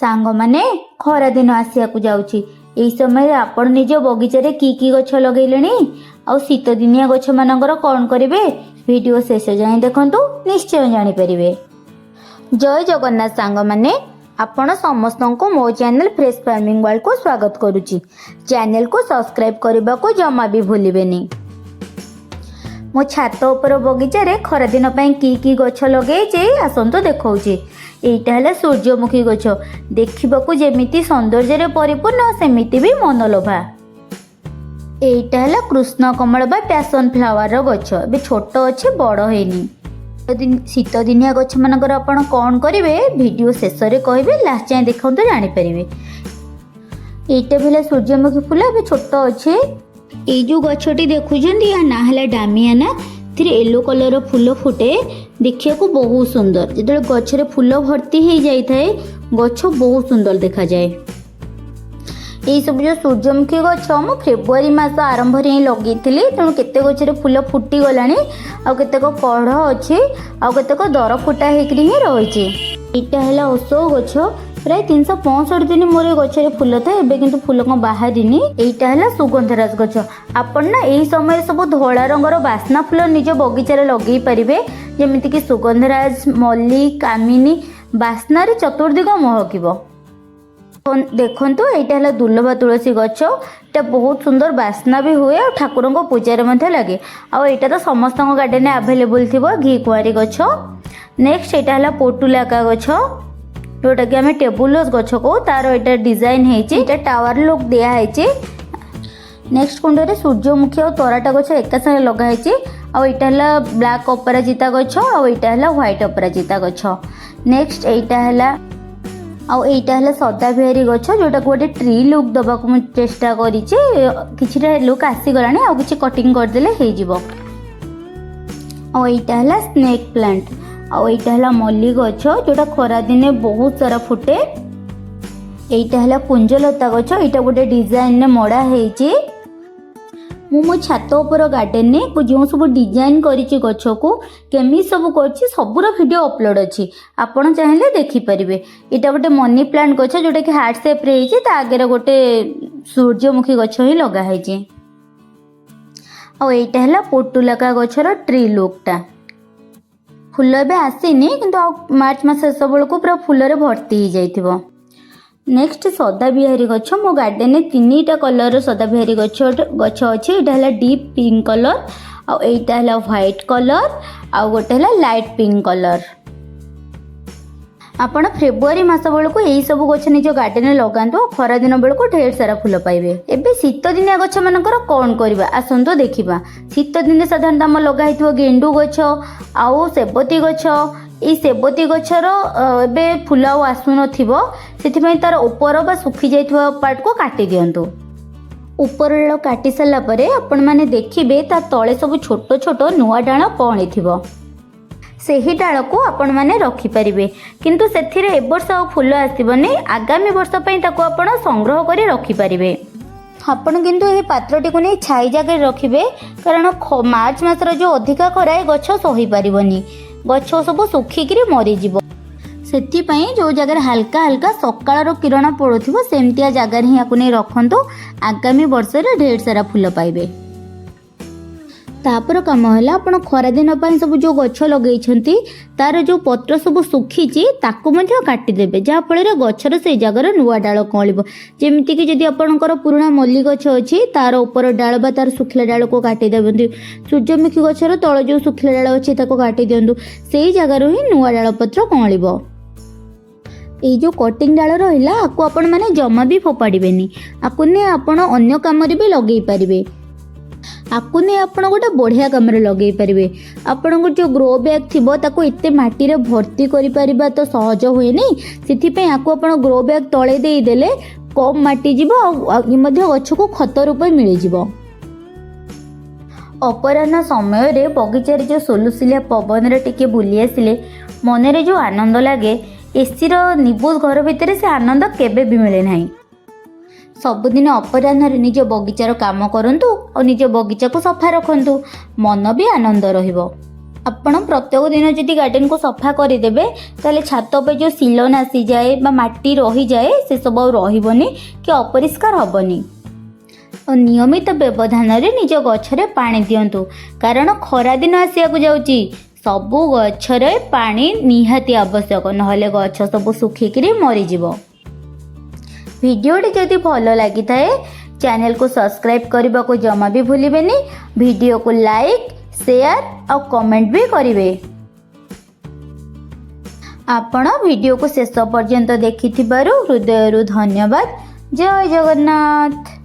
सांग माने खरा दिन आसिया जाउची एई समय आपण निज बगीचारे की गछ लगेलेनी आ शीत दिनिया गछ मानकर कौन करेंगे वीडियो शेष जाए देखंतु निश्चय जानी परिबे। जय जगन्नाथ सांग माने आपण समस्त को मो चैनल फ्रेश फार्मिंग वर्ल्ड को स्वागत करुची। चैनल को सब्सक्राइब करने को जमा भी भूलिबेनी। मो छात उपर बगीचारे खरा दिन की गछ लगे आसंतु देखौची। एटा है सूर्यमुखी गछ देखा जेमिति सौंदर्य परिपूर्ण सेमिति भी मनलोभा। एटा है कृष्ण कमल बा पैशन फ्लावर गछ भी छोट अच्छे बड़ हैनी। शीत दिनिया गछ मानकर आपण कौन करेंगे वीडियो शेष में कहबे लास्ट जाए देखो तो जानीपारे। एटा भी सूर्यमुखी फूल भी छोट अच्छे। ये जो गछटी देखुं या ना है डामियाना येलो कलर फूल फुटे देखिया को बहुत सुंदर। जो गछरे फूल भर्ती हो जाए गछ बहुत सुंदर देखा जाए। यही सब जो सूर्यमुखी गछ मु फेब्रुआरी मास आरंभ ही लगे तेणु केते गछरे फूल फुटी गलानी आतेक कढ़ अच्छे आतेक दर फुटा होकर ही रही। यहाँ है ओसो गछ प्राय 365 दिन मोर गछरे फूल था एबे किंतु फूल कौन बाहरिनी। यहाँ है सुगंधराज गछ आपण ना यही समय सब धला रंगर बास्ना फूल निज बगीचार लगे पारे जमीक सुगंधराज मल्ली कामिनी बास्नार चतुर्दिग महकिब। देखो यहाँ है दुर्लभ तुलसी गछ ये बहुत सुंदर बास्ना भी हुए और ठाकुर को पूजार लगे। आईटा तो समस्त गार्डन आवेलेबल थी घी कुआरी गछ। नेक्स्ट यहाँ है पोटुलाका गछ जोटा कि आम टेबुल गछ को तार यहाँ डिजाइन है टावर लुक दिखाई। नेक्स्ट कुंडे सूर्यमुखी और तराटा गछ एका साथ लगाई। यहाँ है ब्लैक अपराजिता गछ यहाँ है व्हाइट अपराजिता गछ। नेक्स्ट यहाँ है सदा बिहारी गछ जोटा गोटे ट्री लुक दबा को चेष्टा करी लुक आसीगला आ कि कटिंग करदे हो। यहाँ है स्नेक प्लांट यहाँ है मल्ली गछ जोटा खरा दिने बहुत सारा फुटे। यहाँ है कुंजलता गछ यहाँ गोटे डिजाइन मड़ा है। मो छात उपर गार्डन में जो सब डिजाइन करी गछ को केमी सब कर सबूर वीडियो अपलोड अच्छी आपण चाहिए देखिपारे। यहाँ गोटे मनी प्लांट गछ जोटा कि हार्ट सेप रे आगे गोटे सूर्यमुखी गछ ही लगाई। यहाँ है पोटुलाका गछर ट्री लुकटा फूल ए आसीनी कि मार्च मास शेष बेलू पूरा फूल भर्ती हो जाइथिबो। नेक्स्ट सदा बिहारी गछ मो गार्डन में 3टा कलर सदा बिहारी गछ अच्छे। यहाँ है डीप पिंक कलर आईटा है व्हाइट कलर आ गोटे है लाइट पिंक कलर। आपण फेब्रुआरी मास बेलू यही सब गछ निज गार्डन में लगातु खरा दिन बेलू ढेर सारा फूल पाइबे। एबे शीत दिनिया गछ मानकर कौन करबा आसंतु देखिबा। शीत दिन साधारणतः आम लगाई गेंडू गछ आउ सेबती गछ ये सेबती गछर एबे फूल आसुन से तार ऊपर बा सुखी जाइथिबा पार्ट को काटी दियंतु। ऊपर काटी सारा परे आपण माने देखिबे ता तळे सब छोट छोट नुआ डाळ पणी थिबो सेही डाल को आपण माने रखी परिबे। किंतु सेथिरे ए वर्ष फूल आसीबनी आगामी वर्ष पई ताको आपण संग्रह करी रखी परिबे। आपण किंतु ए पात्रटी को नहीं छाई जगह रखिबे कारण मार्च मासर जो अधिका खराए गछ सही परिबनी गछ सब सुखिकी मरीज। से जो जगह हल्का हल्का सकाळ किरण पड़ुथिबो सेमतिया जगार ही नहीं रखंतु आगामी वर्ष रे ढेर सारा फूल पाइबे। तापर कम है आपण खरा दिन सब जो गछ लगे तार जो पत्र सब सुखी काटिदेवे जहाँफल गचर से जगार नुआ डाल कौलिब। जमीक जदि आपणकर पुराणा मल्ली गछ अच्छी तार ऊपर डाल बा तार सुखिला डाल को काटिदेवे। सूर्यमुखी गचर तल जो सुखिला डाल अच्छी काटी दिंतु से जगार ही नुआ डाल पत्र कौलिब। ये जो कटिंग डाल रहा आपको आपण माने जमा भी फोपाड़े आपको नहीं आपण अन्य कम भी लगे पारे। आपको नहीं आप गोटे बढ़िया कम लगे पारे। आपण जो ग्रो बैग थी एत माटी रे भर्ती कर तो सहज हुए नहीं से आपको आप ग्रो बैग तले देदेले कम माटी जीव गछ को खत रूप मिल जाव। अपराह्न समय रे बगीचार जो सोलुसिलिया पवन रे टिके बुली आसिले मन रे जो आनंद लगे एसी निबुज घर भितर से आनंद केबे भी मिले नहीं। सबुदिन अपराह्न निज बगीचार काम करंतु और निज बगीचा को सफा रखंतु मन भी आनंद रहिबो। ଆପଣ ପ୍ରତ୍ୟେକ ଦିନ ଯଦି ଗାର୍ଡେନକୁ ସଫା କରିଦେବେ ତାହେଲେ ଛାତ ଉପରେ ଯେଉଁ ସିଲନ ଆସିଯାଏ ବା ମାଟି ରହିଯାଏ ସେସବୁ ଆଉ ରହିବନି କି ଅପରିଷ୍କାର ହେବନି। ଆଉ ନିୟମିତ ବ୍ୟବଧାନରେ ନିଜ ଗଛରେ ପାଣି ଦିଅନ୍ତୁ, କାରଣ ଖରାଦିନ ଆସିବାକୁ ଯାଉଛି। ସବୁ ଗଛରେ ପାଣି ନିହାତି ଆବଶ୍ୟକ, ନହେଲେ ଗଛ ସବୁ ଶୁଖିକିରି ମରିଯିବ। ଭିଡ଼ିଓଟି ଯଦି ଭଲ ଲାଗିଥାଏ ଚ୍ୟାନେଲକୁ ସବସ୍କ୍ରାଇବ୍ କରିବାକୁ ଜମା ବି ଭୁଲିବେନି। ଭିଡ଼ିଓକୁ ଲାଇକ୍, ସେୟାର ଆଉ କମେଣ୍ଟ ବି କରିବେ। ଆପଣ ଭିଡ଼ିଓକୁ ଶେଷ ପର୍ଯ୍ୟନ୍ତ ଦେଖିଥିବାରୁ ହୃଦୟରୁ ଧନ୍ୟବାଦ। ଜୟ ଜଗନ୍ନାଥ।